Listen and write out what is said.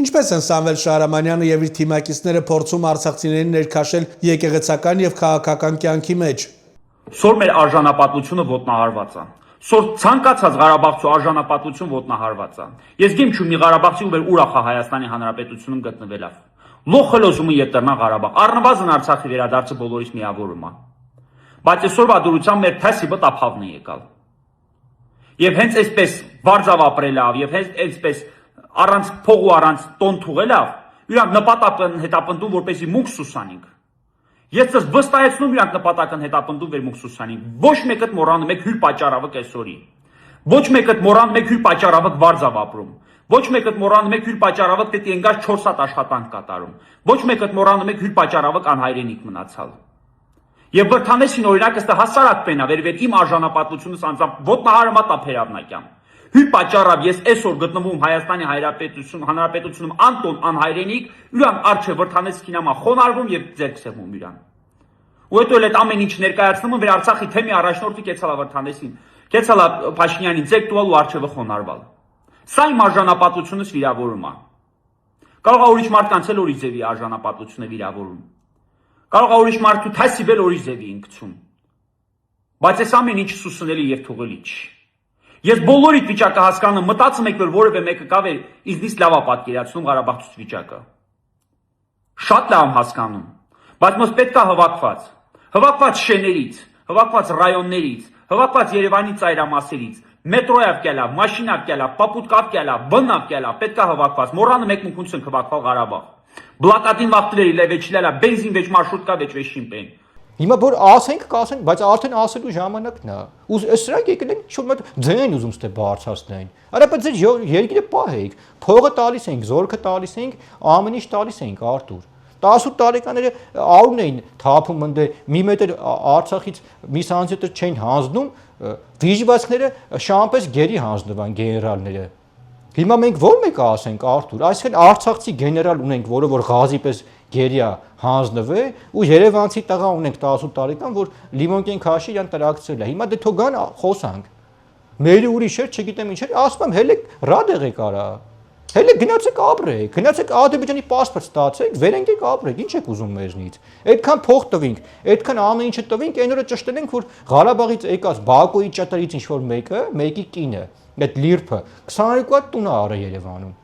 Ինչպես են Սամվել Շահրամանյանը եւ իր թիմակիցները փորձում արցախցիներին ներքաշել եկեղեցական եւ քաղաքական կյանքի մեջ։ Սոր մեր արժանապատվությունը ոտնահարված է։ Սոր ցանկացած Ղարաբաղցու արժանապատվություն ոտնահարված է։ Ես գիմ չունի Ղարաբաղցի ու ուրախ է Հայաստանի Հանրապետությունում գտնվելավ։ Լոխելոզումը ետրնա Ղարաբաղ։ Առնվազն Արցախի վերադարձը բոլորիս միավորում է։ Բայց այսօրվա դուրությամբ մեր թասիբը տափավն է եկալ։ Եվ հենց այսպես բարձավ ապրելավ եւ հենց այսպես առանց փող ու առանց տոն թուղելով, իրանք նպատակն հետապնդում որպեսի մուգ սուսանինք։ Ես ձեզ վստահեցնում իրանք նպատակն հետապնդում վեր մուգ սուսանինք։ Ոչ մեկը մոռանում եք հյուր պատճառավը կեսօրի։ Ոչ մեկը մոռանում եք հյուր պատճառավը բարձավ ապրում։ Ոչ մեկը մոռանում եք հյուր պատճառավը դեպի ընկած 4 հատ աշխատանք կատարում։ Ոչ մեկը մոռանում եք հյուր պատճառավը անհայրենիք մնացալ։ Եվ վրթանեսին օրինակ ըստ հասարակ պենա վերվել իմ արժանապատվությունս անձամբ ոտնահարմա տափերավնակյամ։ Հյուր պատճառավ ես այսօր գտնվում Հայաստանի Հանրապետությունում անտոն անհայրենիք, ուրան արչե վրթանեսին ամա խոնարհվում եւ ձեռք սեղմում իրան։ Ու հետո էլ այդ ամեն ինչ ներկայացնում վեր Արցախի թեմի առաջնորդի կեցալա վրթանեսին, կեցալա Փաշինյանին ձեռք տուալ ու արչեվը խոնարհվալ։ Սա իմ արժանապատվությունս վիրավորում է։ Կարող է ուրիշ մարդկանց էլ ուրիշ ձևի արժանապատվությունը վիրավորում։ Կարող է ուրիշ մարդու թասիբել ուրիշ ձևի ինքցում։ Բայց այս ամեն ինչը սուսնելի եւ թողելի չի։ Ես բոլորիդ վիճակը հասկանում, մտածում եք, որ որևէ մեկը կա վեր ինձնից լավ է պատկերացնում Ղարաբաղցու վիճակը։ Շատ լավ հասկանում, բայց մոս պետք է հավաքված շեներից, հավաքված ռայոններից, հավաքված Երևանի ծայրամասերից, մետրոյավ կյալավ, մաշինավ կյալավ, պապուտկավ կյալավ, բնավ կյալավ, պետք է հավաքված, մոռանում եք մունքունցն հավաքval Ղարաբաղ։ Բլակատին վախտների լևեչիլալա, բենզին վեճ մարշրուտկա վեճ վեշիմպեն։ Հիմա որ ասենք, կասենք, բայց արդեն ասելու ժամանակն է։ Ու սրանք եկել են շուտ ձեն ուզում ստե բարձրացնեն։ Արա բայց ձեր երկիրը պահեք, փողը տալիս ենք, զորքը տալիս ենք, ամեն ինչ տալիս ենք, Արտուր։ 18 տարեկանները արուն էին թափում ընդ մի մետր Արցախից մի սանտիմետր չեն հանձնում, դիժվածքները շամպես գերի հանձնվան գեներալները։ Հիմա մենք ո՞ր մեկը ասենք, Արտուր, այսինքն արցախցի գեներալ ունենք, որը որ Ղազի պես գերիա հանձնվե ու Երևանցի տղա ունենք 18 տարեկան, որ լիմոնկեն քաշի իրան տրակցել է։ Հիմա դե թողան խոսանք։ Մերի ուրիշ էր, չգիտեմ ինչ էր, ասում եմ հելեք ռադ եղեք արա։ Հելեք գնացեք ապրեք, գնացեք Ադրբեջանի պասպորտ ստացեք, վերենգեք ապրեք, ինչ եք ուզում մեզնից։ Այդքան փող տվինք, այդքան ամեն ինչը տվինք, այն օրը ճշտենք, որ Ղարաբաղից եկած Բաքուի ճատարից ինչ որ մեկի կինը, այդ լիրփը 22 հատ տուն է արել Երևանում։